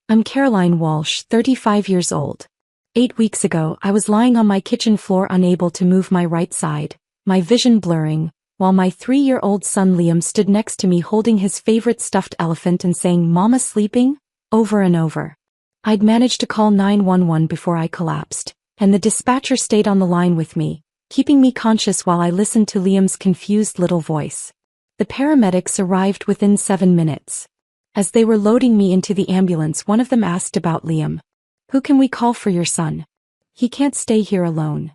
I'm Caroline Walsh, 35 years old. 8 weeks ago, I was lying on my kitchen floor unable to move my right side, my vision blurring, while my 3-year-old son Liam stood next to me holding his favorite stuffed elephant and saying, "Mama sleeping?" over and over. I'd managed to call 911 before I collapsed, and the dispatcher stayed on the line with me, keeping me conscious while I listened to Liam's confused little voice. The paramedics arrived within 7 minutes. As they were loading me into the ambulance, one of them asked about Liam. "Who can we call for your son? He can't stay here alone."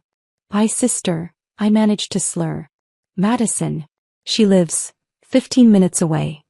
"My sister," I managed to slur. "Madison. She lives 15 minutes away."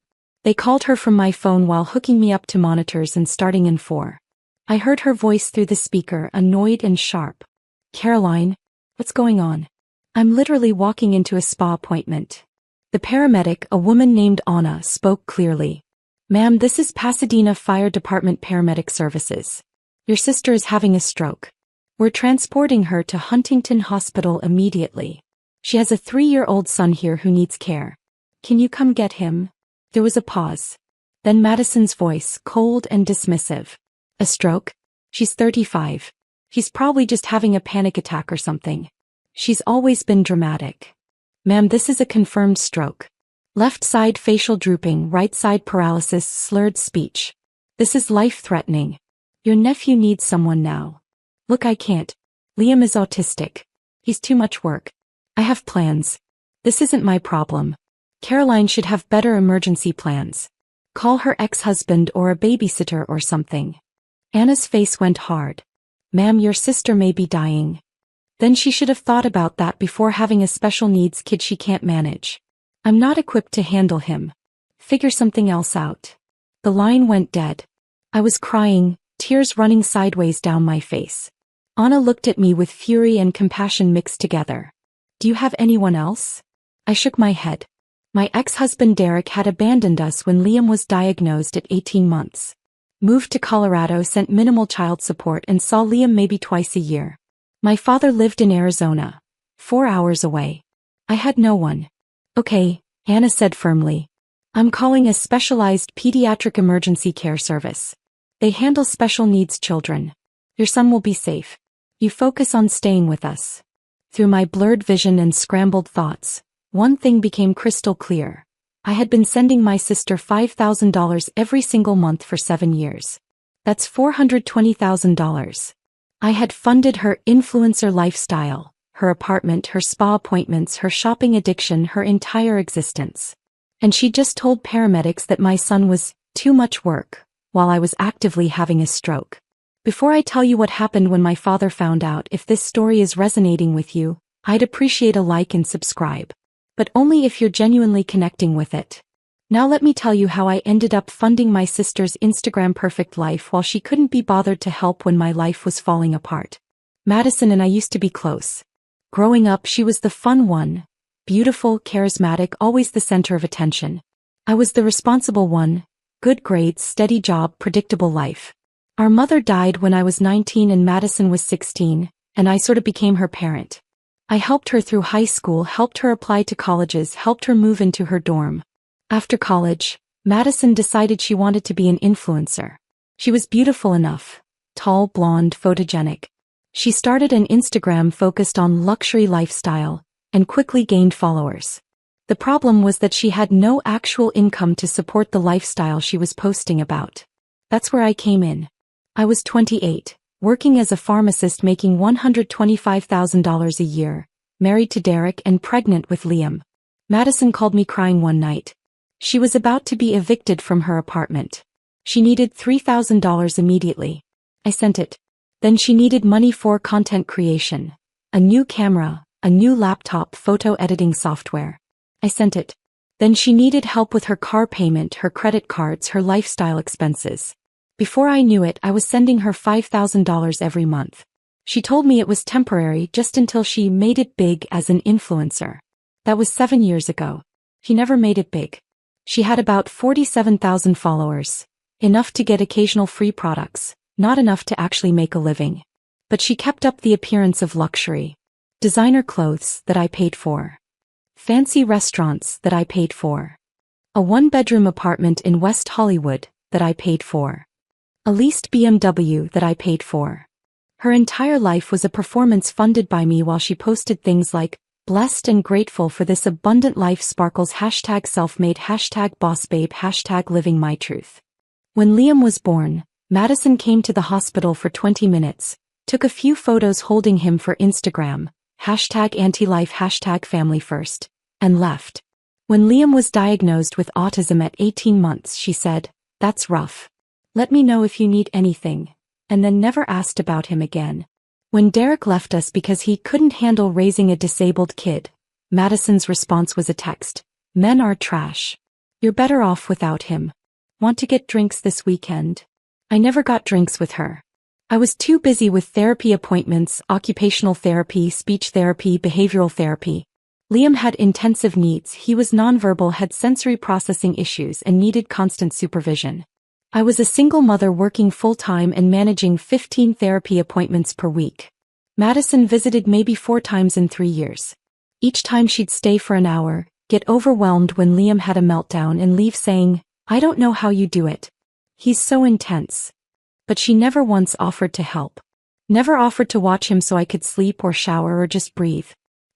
They called her from my phone while hooking me up to monitors and starting in 4. I heard her voice through the speaker, annoyed and sharp. "Caroline, what's going on? I'm literally walking into a spa appointment." The paramedic, a woman named Anna, spoke clearly. "Ma'am, this is Pasadena Fire Department Paramedic Services. Your sister is having a stroke. We're transporting her to Huntington Hospital immediately. She has a 3-year-old son here who needs care. Can you come get him?" There was a pause. Then Madison's voice, cold and dismissive. "A stroke? She's 35. She's probably just having a panic attack or something. She's always been dramatic." "Ma'am, this is a confirmed stroke. Left side facial drooping, right side paralysis, slurred speech. This is life-threatening. Your nephew needs someone now." "Look, I can't. Liam is autistic. He's too much work. I have plans. This isn't my problem. Caroline should have better emergency plans. Call her ex-husband or a babysitter or something." Anna's face went hard. "Ma'am, your sister may be dying." Then she should have thought about that before having a special needs kid she can't manage. "I'm not equipped to handle him. Figure something else out." The line went dead. I was crying, tears running sideways down my face. Anna looked at me with fury and compassion mixed together. "Do you have anyone else?" I shook my head. My ex-husband Derek had abandoned us when Liam was diagnosed at 18 months. Moved to Colorado, sent minimal child support, and saw Liam maybe twice a year. My father lived in Arizona, 4 hours away. I had no one. "Okay," Anna said firmly. "I'm calling a specialized pediatric emergency care service. They handle special needs children. Your son will be safe. You focus on staying with us." Through my blurred vision and scrambled thoughts, one thing became crystal clear. I had been sending my sister $5,000 every single month for 7 years. That's $420,000. I had funded her influencer lifestyle, her apartment, her spa appointments, her shopping addiction, her entire existence. And she just told paramedics that my son was too much work, while I was actively having a stroke. Before I tell you what happened when my father found out, if this story is resonating with you, I'd appreciate a like and subscribe. But only if you're genuinely connecting with it. Now let me tell you how I ended up funding my sister's Instagram perfect life while she couldn't be bothered to help when my life was falling apart. Madison and I used to be close. Growing up, she was the fun one, beautiful, charismatic, always the center of attention. I was the responsible one, good grades, steady job, predictable life. Our mother died when I was 19 and Madison was 16, and I sort of became her parent. I helped her through high school, helped her apply to colleges, helped her move into her dorm. After college, Madison decided she wanted to be an influencer. She was beautiful enough, tall, blonde, photogenic. She started an Instagram focused on luxury lifestyle, and quickly gained followers. The problem was that she had no actual income to support the lifestyle she was posting about. That's where I came in. I was 28. Working as a pharmacist making $125,000 a year, married to Derek and pregnant with Liam. Madison called me crying one night. She was about to be evicted from her apartment. She needed $3,000 immediately. I sent it. Then she needed money for content creation, a new camera, a new laptop, photo editing software. I sent it. Then she needed help with her car payment, her credit cards, her lifestyle expenses. Before I knew it, I was sending her $5,000 every month. She told me it was temporary, just until she made it big as an influencer. That was 7 years ago. She never made it big. She had about 47,000 followers. Enough to get occasional free products, not enough to actually make a living. But she kept up the appearance of luxury. Designer clothes that I paid for. Fancy restaurants that I paid for. A 1-bedroom apartment in West Hollywood that I paid for. A leased BMW that I paid for. Her entire life was a performance funded by me while she posted things like, blessed and grateful for this abundant life sparkles #self-made #bossbabe #living my truth. When Liam was born, Madison came to the hospital for 20 minutes, took a few photos holding him for Instagram, #anti-life #family first, and left. When Liam was diagnosed with autism at 18 months, she said, "That's rough. Let me know if you need anything," and then never asked about him again. When Derek left us because he couldn't handle raising a disabled kid, Madison's response was a text, "Men are trash. You're better off without him. Want to get drinks this weekend?" I never got drinks with her. I was too busy with therapy appointments, occupational therapy, speech therapy, behavioral therapy. Liam had intensive needs, he was nonverbal, had sensory processing issues, and needed constant supervision. I was a single mother working full-time and managing 15 therapy appointments per week. Madison visited maybe 4 times in 3 years. Each time she'd stay for an hour, get overwhelmed when Liam had a meltdown and leave saying, "I don't know how you do it. He's so intense." But she never once offered to help. Never offered to watch him so I could sleep or shower or just breathe.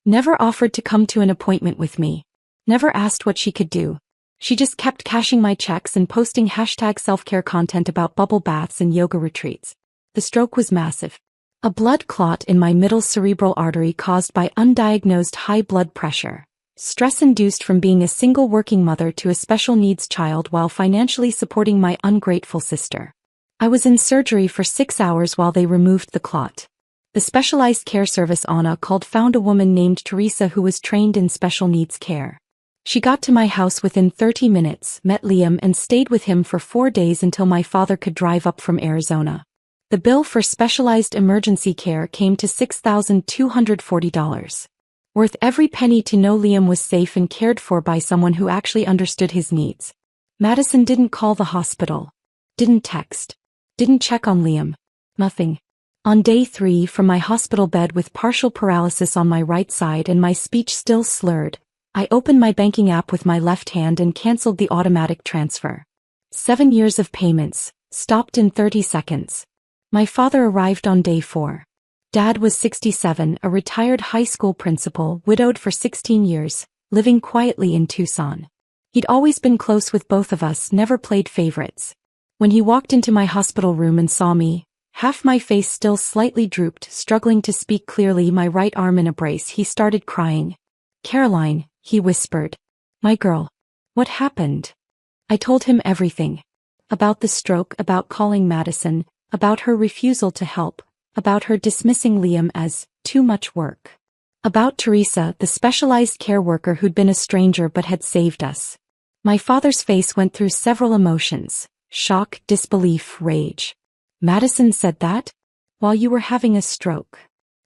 Never offered to come to an appointment with me. Never asked what she could do. She just kept cashing my checks and posting #self-care content about bubble baths and yoga retreats. The stroke was massive. A blood clot in my middle cerebral artery caused by undiagnosed high blood pressure. Stress induced from being a single working mother to a special needs child while financially supporting my ungrateful sister. I was in surgery for 6 hours while they removed the clot. The specialized care service Anna called found a woman named Teresa who was trained in special needs care. She got to my house within 30 minutes, met Liam and stayed with him for 4 days until my father could drive up from Arizona. The bill for specialized emergency care came to $6,240. Worth every penny to know Liam was safe and cared for by someone who actually understood his needs. Madison didn't call the hospital. Didn't text. Didn't check on Liam. Nothing. On day 3, from my hospital bed with partial paralysis on my right side and my speech still slurred, I opened my banking app with my left hand and canceled the automatic transfer. 7 years of payments, stopped in 30 seconds. My father arrived on day 4. Dad was 67, a retired high school principal, widowed for 16 years, living quietly in Tucson. He'd always been close with both of us, never played favorites. When he walked into my hospital room and saw me, half my face still slightly drooped, struggling to speak clearly, my right arm in a brace, he started crying. "Caroline," he whispered. "My girl. What happened?" I told him everything. About the stroke, about calling Madison, about her refusal to help, about her dismissing Liam as too much work. About Teresa, the specialized care worker who'd been a stranger but had saved us. My father's face went through several emotions: shock, disbelief, rage. "Madison said that? While you were having a stroke?"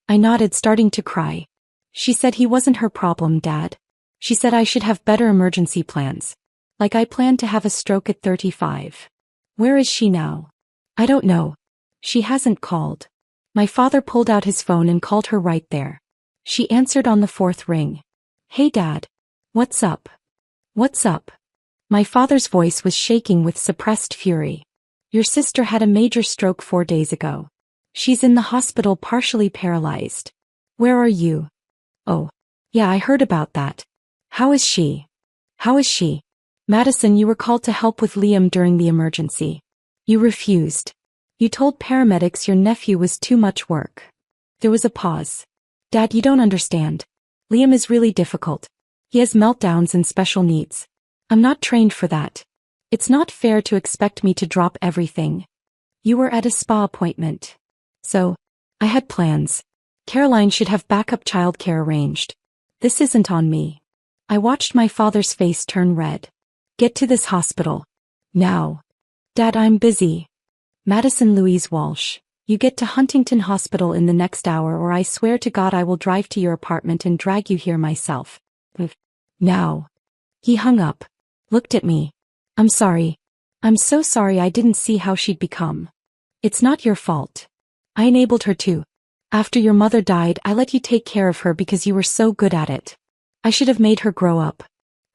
I nodded, starting to cry. "She said he wasn't her problem, Dad. She said I should have better emergency plans. Like I planned to have a stroke at 35. Where is she now?" "I don't know. She hasn't called." My father pulled out his phone and called her right there. She answered on the 4th ring. "Hey Dad. What's up? What's up?" My father's voice was shaking with suppressed fury. "Your sister had a major stroke 4 days ago. She's in the hospital partially paralyzed. Where are you?" "Oh. Yeah, I heard about that. How is she? How is she?" "Madison, you were called to help with Liam during the emergency. You refused. You told paramedics your nephew was too much work." There was a pause. "Dad, you don't understand. Liam is really difficult. He has meltdowns and special needs. I'm not trained for that. It's not fair to expect me to drop everything. You were at a spa appointment. So, I had plans. Caroline should have backup childcare arranged. This isn't on me." I watched my father's face turn red. "Get to this hospital. Now." "Dad, I'm busy." "Madison Louise Walsh, you get to Huntington Hospital in the next hour or I swear to God I will drive to your apartment and drag you here myself. Now." He hung up. Looked at me. "I'm sorry. I'm so sorry, I didn't see how she'd become. It's not your fault. I enabled her to. After your mother died, I let you take care of her because you were so good at it. I should have made her grow up.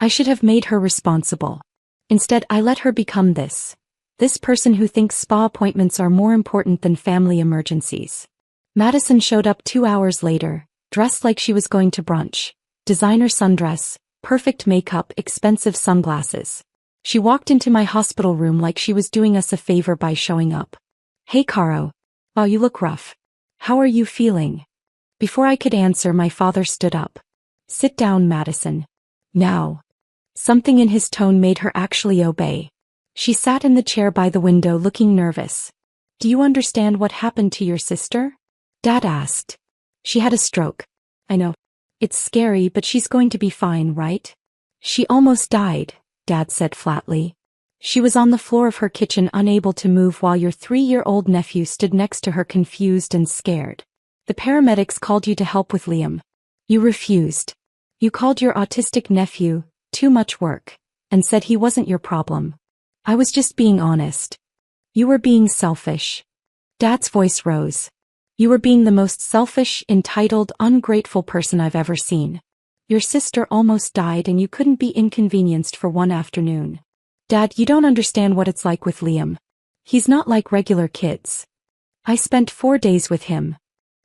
I should have made her responsible. Instead, I let her become this. This person who thinks spa appointments are more important than family emergencies. Madison showed up 2 hours later, dressed like she was going to brunch. Designer sundress, perfect makeup, expensive sunglasses. She walked into my hospital room like she was doing us a favor by showing up. "Hey Caro. Wow, you look rough. How are you feeling?" Before I could answer, my father stood up. "Sit down, Madison. Now." Something in his tone made her actually obey. She sat in the chair by the window looking nervous. "Do you understand what happened to your sister?" Dad asked. "She had a stroke." "I know. It's scary, but she's going to be fine, right?" "She almost died," Dad said flatly. "She was on the floor of her kitchen unable to move while your 3-year-old nephew stood next to her confused and scared. The paramedics called you to help with Liam. You refused. You called your autistic nephew, too much work, and said he wasn't your problem. I was just being honest. You were being selfish." Dad's voice rose. "You were being the most selfish, entitled, ungrateful person I've ever seen. Your sister almost died and you couldn't be inconvenienced for one afternoon. Dad, you don't understand what it's like with Liam. He's not like regular kids. I spent 4 days with him."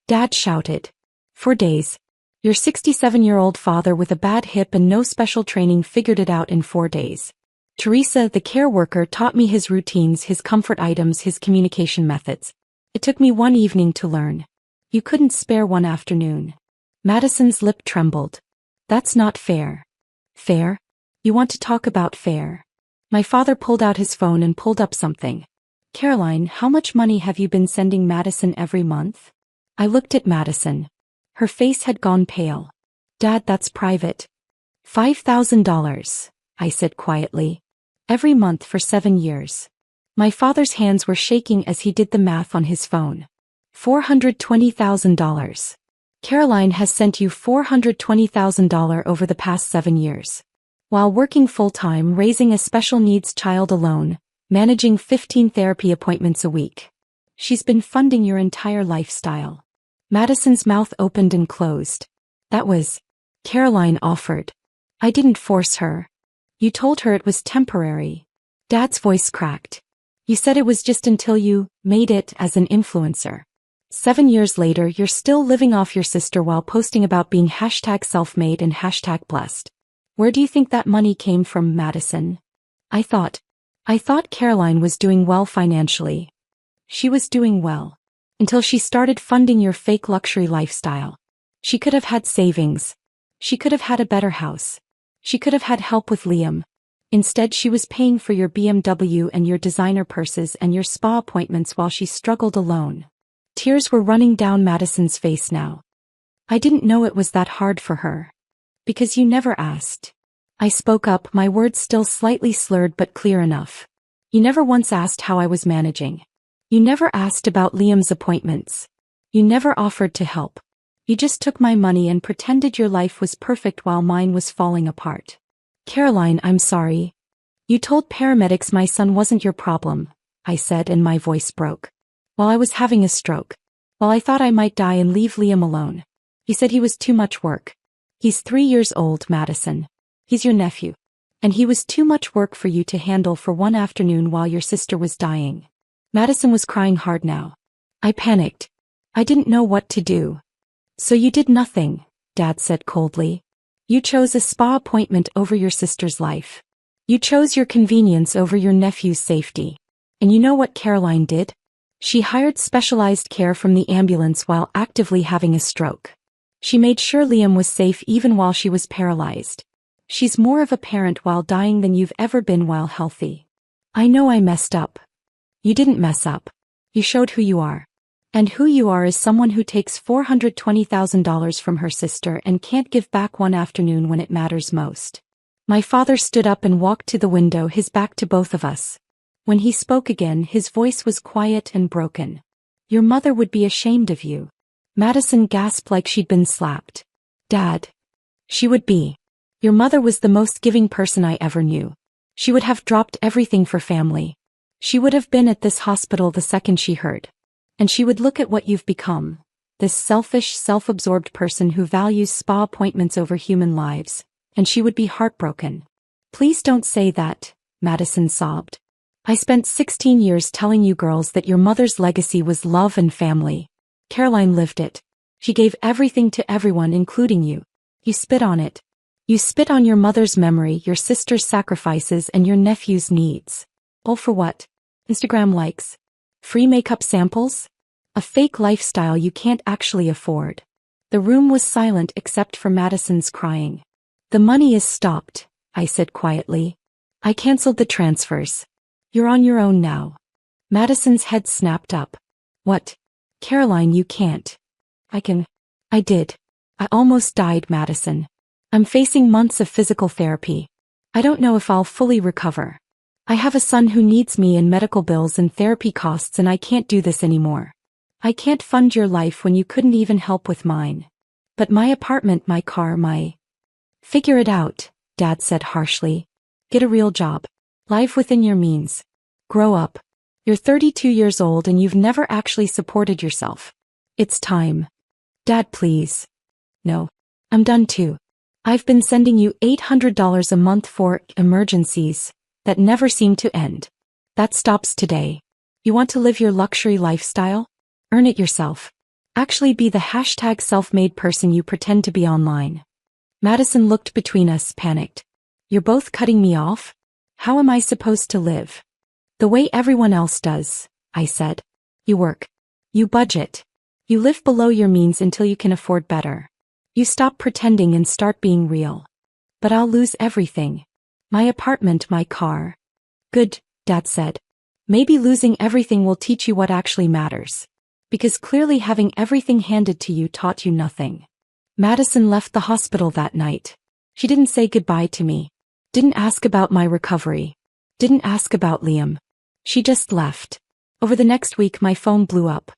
Dad shouted. 4 days? Your 67-year-old father with a bad hip and no special training figured it out in 4 days. Teresa, the care worker, taught me his routines, his comfort items, his communication methods. It took me 1 evening to learn. You couldn't spare 1 afternoon." Madison's lip trembled. "That's not fair." "Fair? You want to talk about fair?" My father pulled out his phone and pulled up something. "Caroline, how much money have you been sending Madison every month?" I looked at Madison. Her face had gone pale. "Dad, that's private." $5,000, I said quietly. "Every month for 7 years." My father's hands were shaking as he did the math on his phone. $420,000. Caroline has sent you $420,000 over the past 7 years. While working full-time, raising a special needs child alone, managing 15 therapy appointments a week. She's been funding your entire lifestyle. Madison's mouth opened and closed. "That was..." Caroline offered. "I didn't force her. You told her it was temporary." Dad's voice cracked. "You said it was just until you made it as an influencer. 7 years later, you're still living off your sister while posting about being #self-made and #blessed. Where do you think that money came from, Madison?" I thought Caroline was doing well financially. She was doing well. Until she started funding your fake luxury lifestyle. She could have had savings. She could have had a better house. She could have had help with Liam. Instead, she was paying for your BMW and your designer purses and your spa appointments while she struggled alone. Tears were running down Madison's face now. "I didn't know it was that hard for her. Because you never asked." I spoke up, my words still slightly slurred but clear enough. "You never once asked how I was managing. You never asked about Liam's appointments. You never offered to help. You just took my money and pretended your life was perfect while mine was falling apart. Caroline, I'm sorry. You told paramedics my son wasn't your problem," I said, and my voice broke. "While I was having a stroke. While I thought I might die and leave Liam alone. You said he was too much work. He's 3 years old, Madison. He's your nephew. And he was too much work for you to handle for 1 afternoon while your sister was dying." Madison was crying hard now. I panicked. I didn't know what to do. "So you did nothing," Dad said coldly. "You chose a spa appointment over your sister's life. You chose your convenience over your nephew's safety. And you know what Caroline did? She hired specialized care from the ambulance while actively having a stroke. She made sure Liam was safe even while she was paralyzed. She's more of a parent while dying than you've ever been while healthy. I know I messed up. You didn't mess up. You showed who you are. And who you are is someone who takes $420,000 from her sister and can't give back 1 afternoon when it matters most." My father stood up and walked to the window, his back to both of us. When he spoke again, his voice was quiet and broken. "Your mother would be ashamed of you." Madison gasped like she'd been slapped. "Dad. She would be. Your mother was the most giving person I ever knew. She would have dropped everything for family. She would have been at this hospital the second she heard. And she would look at what you've become. This selfish, self-absorbed person who values spa appointments over human lives. And she would be heartbroken." "Please don't say that," Madison sobbed. I spent 16 years telling you girls that your mother's legacy was love and family. Caroline lived it. She gave everything to everyone, including you. You spit on it. You spit on your mother's memory, your sister's sacrifices, and your nephew's needs. All for what? Instagram likes? Free makeup samples? A fake lifestyle you can't actually afford. The room was silent except for Madison's crying. The money is stopped, I said quietly. I canceled the transfers. You're on your own now. Madison's head snapped up. What? Caroline, you can't. I can. I did. I almost died, Madison. I'm facing months of physical therapy. I don't know if I'll fully recover. I have a son who needs me and medical bills and therapy costs, and I can't do this anymore. I can't fund your life when you couldn't even help with mine. But my apartment, my car, my... Figure it out, Dad said harshly. Get a real job. Live within your means. Grow up. You're 32 years old and you've never actually supported yourself. It's time. Dad, please. No. I'm done too. I've been sending you $800 a month for emergencies that never seem to end. That stops today. You want to live your luxury lifestyle? Earn it yourself. Actually be the hashtag self-made person you pretend to be online. Madison looked between us, panicked. You're both cutting me off? How am I supposed to live? The way everyone else does, I said. You work. You budget. You live below your means until you can afford better. You stop pretending and start being real. But I'll lose everything. My apartment, my car. Good, Dad said. Maybe losing everything will teach you what actually matters. Because clearly having everything handed to you taught you nothing. Madison left the hospital that night. She didn't say goodbye to me. Didn't ask about my recovery. Didn't ask about Liam. She just left. Over the next week my phone blew up.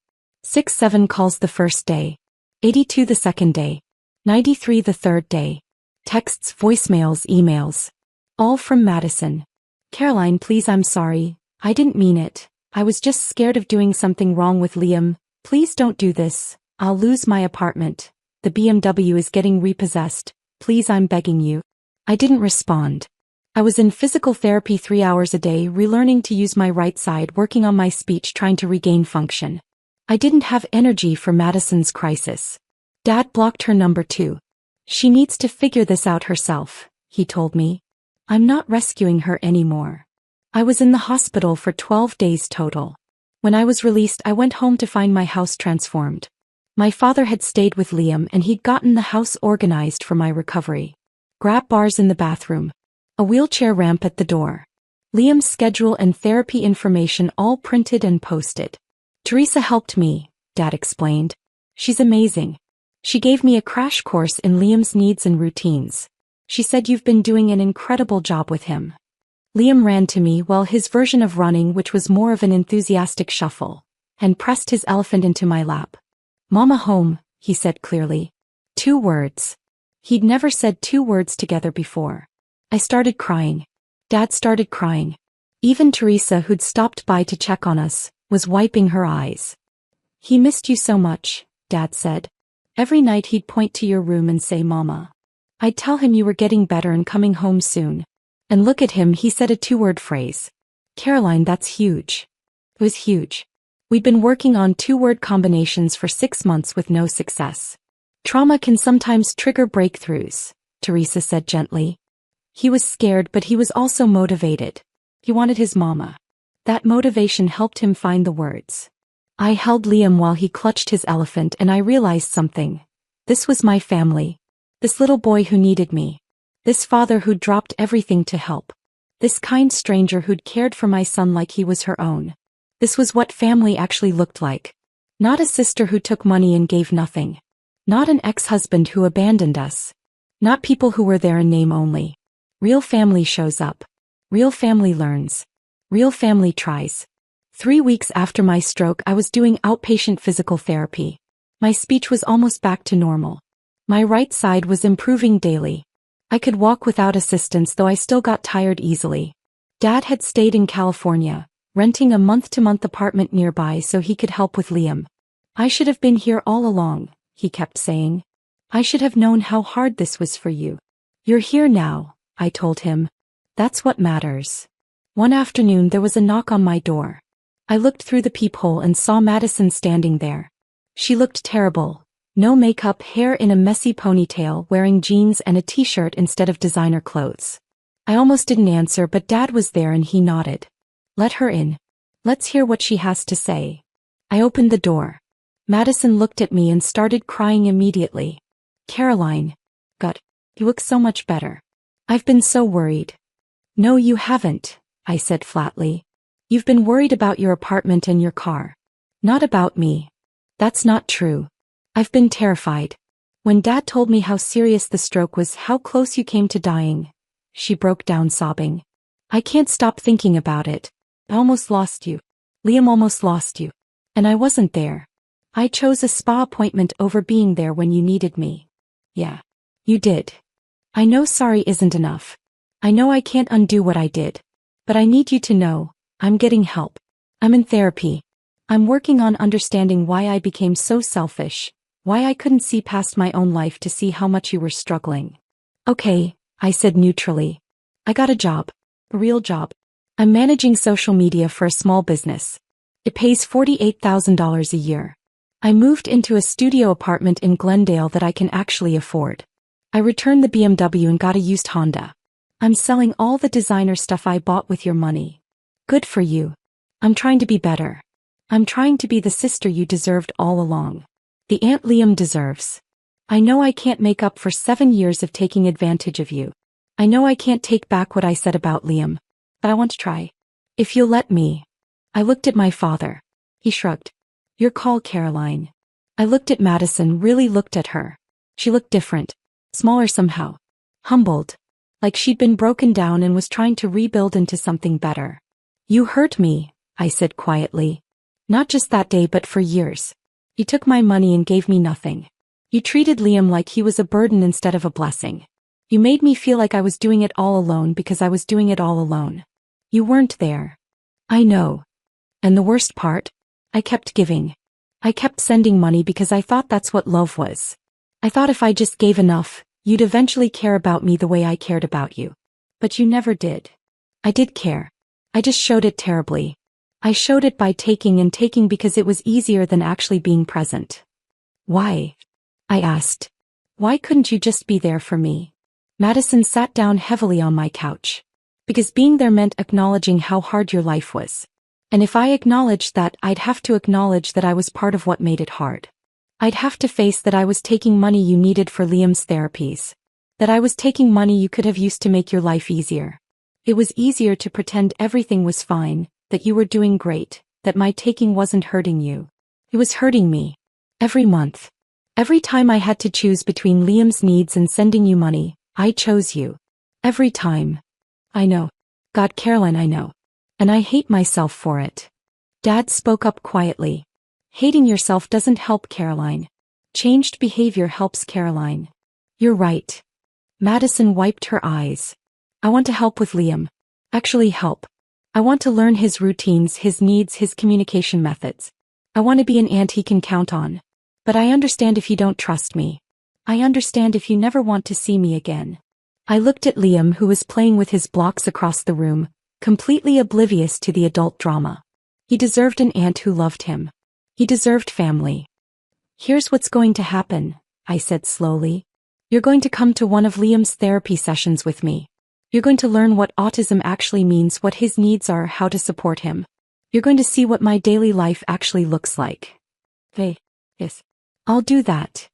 6-7 calls the first day. 82 the second day. 93 the third day. Texts, voicemails, emails. All from Madison. Caroline, please, I'm sorry. I didn't mean it. I was just scared of doing something wrong with Liam. Please don't do this. I'll lose my apartment. The BMW is getting repossessed. Please, I'm begging you. I didn't respond. I was in physical therapy 3 hours a day, relearning to use my right side, working on my speech, trying to regain function. I didn't have energy for Madison's crisis. Dad blocked her number too. She needs to figure this out herself, he told me. I'm not rescuing her anymore. I was in the hospital for 12 days total. When I was released, I went home to find my house transformed. My father had stayed with Liam and he'd gotten the house organized for my recovery. Grab bars in the bathroom. A wheelchair ramp at the door. Liam's schedule and therapy information all printed and posted. Teresa helped me, Dad explained. She's amazing. She gave me a crash course in Liam's needs and routines. She said you've been doing an incredible job with him. Liam ran to me, well, his version of running, which was more of an enthusiastic shuffle, and pressed his elephant into my lap. Mama home, he said clearly. 2 words. He'd never said 2 words together before. I started crying. Dad started crying. Even Teresa, who'd stopped by to check on us, was wiping her eyes. He missed you so much, Dad said. Every night he'd point to your room and say, Mama. I'd tell him you were getting better and coming home soon. And look at him, he said a 2-word phrase. Caroline, that's huge. It was huge. We'd been working on 2-word combinations for 6 months with no success. Trauma can sometimes trigger breakthroughs, Teresa said gently. He was scared, but he was also motivated. He wanted his mama. That motivation helped him find the words. I held Liam while he clutched his elephant and I realized something. This was my family. This little boy who needed me. This father who'd dropped everything to help. This kind stranger who'd cared for my son like he was her own. This was what family actually looked like. Not a sister who took money and gave nothing. Not an ex-husband who abandoned us. Not people who were there in name only. Real family shows up. Real family learns. Real family tries. 3 weeks after my stroke, I was doing outpatient physical therapy. My speech was almost back to normal. My right side was improving daily. I could walk without assistance, though I still got tired easily. Dad had stayed in California, renting a month-to-month apartment nearby so he could help with Liam. I should have been here all along, he kept saying. I should have known how hard this was for you. You're here now, I told him. That's what matters. One afternoon there was a knock on my door. I looked through the peephole and saw Madison standing there. She looked terrible. No makeup, hair in a messy ponytail, wearing jeans and a t-shirt instead of designer clothes. I almost didn't answer, but Dad was there and he nodded. Let her in. Let's hear what she has to say. I opened the door. Madison looked at me and started crying immediately. Caroline. God, you look so much better. I've been so worried. No, you haven't, I said flatly. You've been worried about your apartment and your car. Not about me. That's not true. I've been terrified. When Dad told me how serious the stroke was, how close you came to dying. She broke down sobbing. I can't stop thinking about it. I almost lost you. Liam almost lost you. And I wasn't there. I chose a spa appointment over being there when you needed me. Yeah. You did. I know sorry isn't enough. I know I can't undo what I did. But I need you to know, I'm getting help. I'm in therapy. I'm working on understanding why I became so selfish, why I couldn't see past my own life to see how much you were struggling. Okay, I said neutrally. I got a job. A real job. I'm managing social media for a small business. It pays $48,000 a year. I moved into a studio apartment in Glendale that I can actually afford. I returned the BMW and got a used Honda. I'm selling all the designer stuff I bought with your money. Good for you. I'm trying to be better. I'm trying to be the sister you deserved all along. The aunt Liam deserves. I know I can't make up for 7 years of taking advantage of you. I know I can't take back what I said about Liam. But I want to try. If you'll let me. I looked at my father. He shrugged. Your call, Caroline. I looked at Madison, really looked at her. She looked different. Smaller somehow. Humbled. Like she'd been broken down and was trying to rebuild into something better. You hurt me, I said quietly. Not just that day but for years. You took my money and gave me nothing. You treated Liam like he was a burden instead of a blessing. You made me feel like I was doing it all alone because I was doing it all alone. You weren't there. I know. And the worst part? I kept giving. I kept sending money because I thought that's what love was. I thought if I just gave enough, you'd eventually care about me the way I cared about you. But you never did. I did care. I just showed it terribly. I showed it by taking and taking because it was easier than actually being present. Why? I asked. Why couldn't you just be there for me? Madison sat down heavily on my couch. Because being there meant acknowledging how hard your life was. And if I acknowledged that, I'd have to acknowledge that I was part of what made it hard. I'd have to face that I was taking money you needed for Liam's therapies. That I was taking money you could have used to make your life easier. It was easier to pretend everything was fine, that you were doing great, that my taking wasn't hurting you. It was hurting me. Every month. Every time I had to choose between Liam's needs and sending you money, I chose you. Every time. I know. God, Caroline, I know. And I hate myself for it. Dad spoke up quietly. Hating yourself doesn't help, Caroline. Changed behavior helps, Caroline. You're right. Madison wiped her eyes. I want to help with Liam. Actually help. I want to learn his routines, his needs, his communication methods. I want to be an aunt he can count on. But I understand if you don't trust me. I understand if you never want to see me again. I looked at Liam, who was playing with his blocks across the room, completely oblivious to the adult drama. He deserved an aunt who loved him. He deserved family. Here's what's going to happen, I said slowly. You're going to come to one of Liam's therapy sessions with me. You're going to learn what autism actually means, what his needs are, how to support him. You're going to see what my daily life actually looks like. Hey, yes. I'll do that.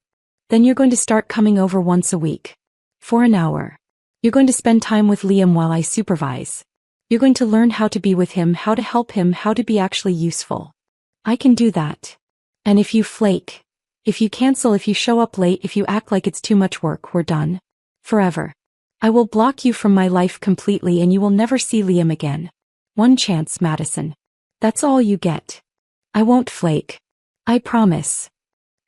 Then you're going to start coming over once a week. For an hour. You're going to spend time with Liam while I supervise. You're going to learn how to be with him, how to help him, how to be actually useful. I can do that. And if you flake, if you cancel, if you show up late, if you act like it's too much work, we're done. Forever. I will block you from my life completely and you will never see Liam again. One chance, Madison. That's all you get. I won't flake. I promise.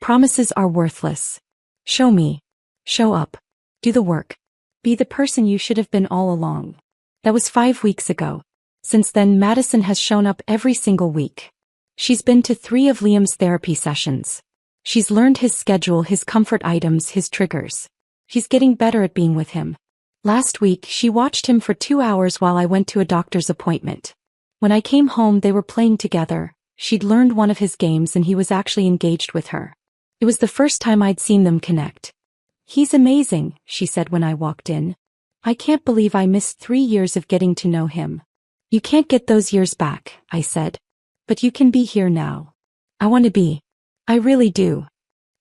Promises are worthless. Show me. Show up. Do the work. Be the person you should have been all along. That was 5 weeks ago. Since then, Madison has shown up every single week. She's been to 3 of Liam's therapy sessions. She's learned his schedule, his comfort items, his triggers. She's getting better at being with him. Last week, she watched him for 2 hours while I went to a doctor's appointment. When I came home, they were playing together. She'd learned one of his games and he was actually engaged with her. It was the first time I'd seen them connect. "He's amazing," she said when I walked in. "I can't believe I missed 3 years of getting to know him." "You can't get those years back," I said. "But you can be here now." "I want to be. I really do."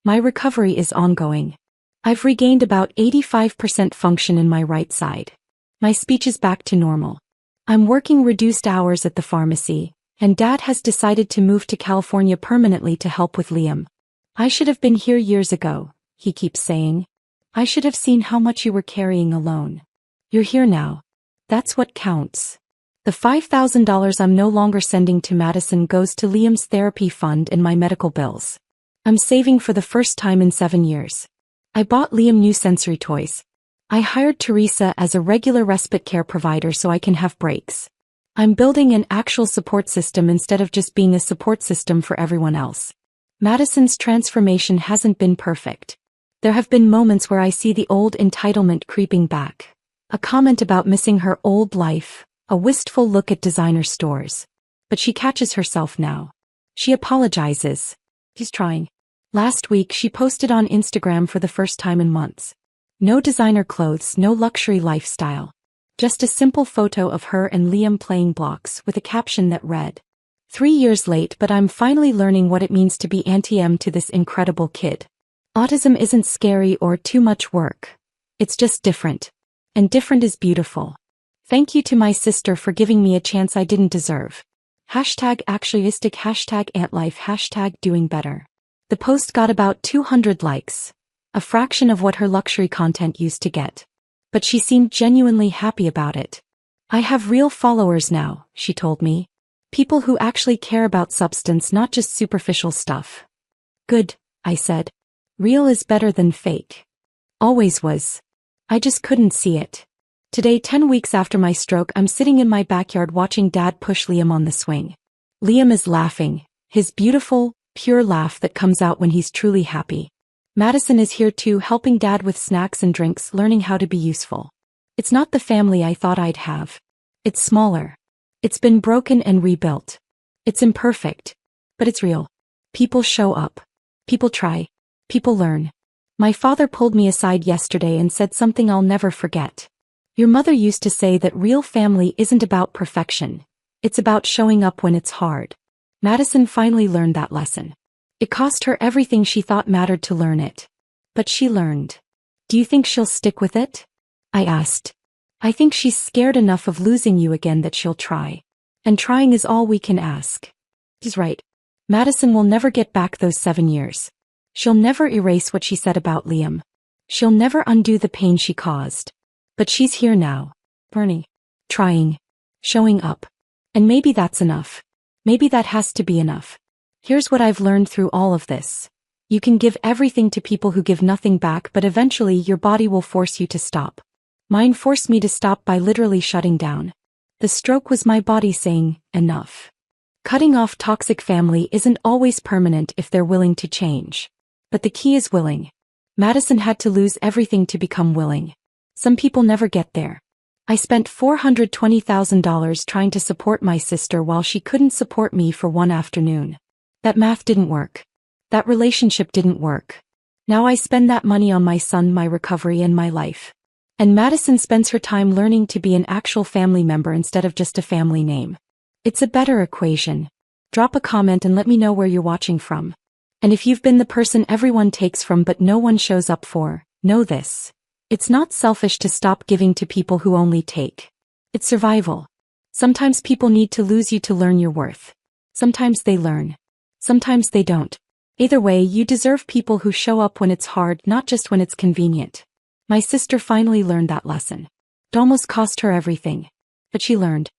My recovery is ongoing. I've regained about 85% function in my right side. My speech is back to normal. I'm working reduced hours at the pharmacy, and Dad has decided to move to California permanently to help with Liam. "I should have been here years ago," he keeps saying. "I should have seen how much you were carrying alone. You're here now. That's what counts." The $5,000 I'm no longer sending to Madison goes to Liam's therapy fund and my medical bills. I'm saving for the first time in 7 years. I bought Liam new sensory toys. I hired Teresa as a regular respite care provider so I can have breaks. I'm building an actual support system instead of just being a support system for everyone else. Madison's transformation hasn't been perfect. There have been moments where I see the old entitlement creeping back. A comment about missing her old life, a wistful look at designer stores. But she catches herself now. She apologizes. She's trying. Last week she posted on Instagram for the first time in months. No designer clothes, no luxury lifestyle. Just a simple photo of her and Liam playing blocks with a caption that read, "3 years late, but I'm finally learning what it means to be Auntie M to this incredible kid." Autism isn't scary or too much work. It's just different. And different is beautiful. Thank you to my sister for giving me a chance I didn't deserve. #Autistic, #AntLife, #doing better. The post got about 200 likes. A fraction of what her luxury content used to get. But she seemed genuinely happy about it. "I have real followers now," she told me. "People who actually care about substance, not just superficial stuff." "Good," I said. "Real is better than fake." Always was. I just couldn't see it. Today, 10 weeks after my stroke, I'm sitting in my backyard watching Dad push Liam on the swing. Liam is laughing, his beautiful, pure laugh that comes out when he's truly happy. Madison is here too, helping Dad with snacks and drinks, learning how to be useful. It's not the family I thought I'd have. It's smaller. It's been broken and rebuilt. It's imperfect. But it's real. People show up. People try. People learn. My father pulled me aside yesterday and said something I'll never forget. "Your mother used to say that real family isn't about perfection. It's about showing up when it's hard." Madison finally learned that lesson. It cost her everything she thought mattered to learn it. But she learned. "Do you think she'll stick with it?" I asked. "I think she's scared enough of losing you again that she'll try. And trying is all we can ask." She's right. Madison will never get back those 7 years. She'll never erase what she said about Liam. She'll never undo the pain she caused. But she's here now. Bernie. Trying. Showing up. And maybe that's enough. Maybe that has to be enough. Here's what I've learned through all of this. You can give everything to people who give nothing back, but eventually your body will force you to stop. Mine forced me to stop by literally shutting down. The stroke was my body saying, enough. Cutting off toxic family isn't always permanent if they're willing to change. But the key is willing. Madison had to lose everything to become willing. Some people never get there. I spent $420,000 trying to support my sister while she couldn't support me for one afternoon. That math didn't work. That relationship didn't work. Now I spend that money on my son, my recovery, and my life. And Madison spends her time learning to be an actual family member instead of just a family name. It's a better equation. Drop a comment and let me know where you're watching from. And if you've been the person everyone takes from but no one shows up for, know this. It's not selfish to stop giving to people who only take. It's survival. Sometimes people need to lose you to learn your worth. Sometimes they learn. Sometimes they don't. Either way, you deserve people who show up when it's hard, not just when it's convenient. My sister finally learned that lesson. It almost cost her everything. But she learned.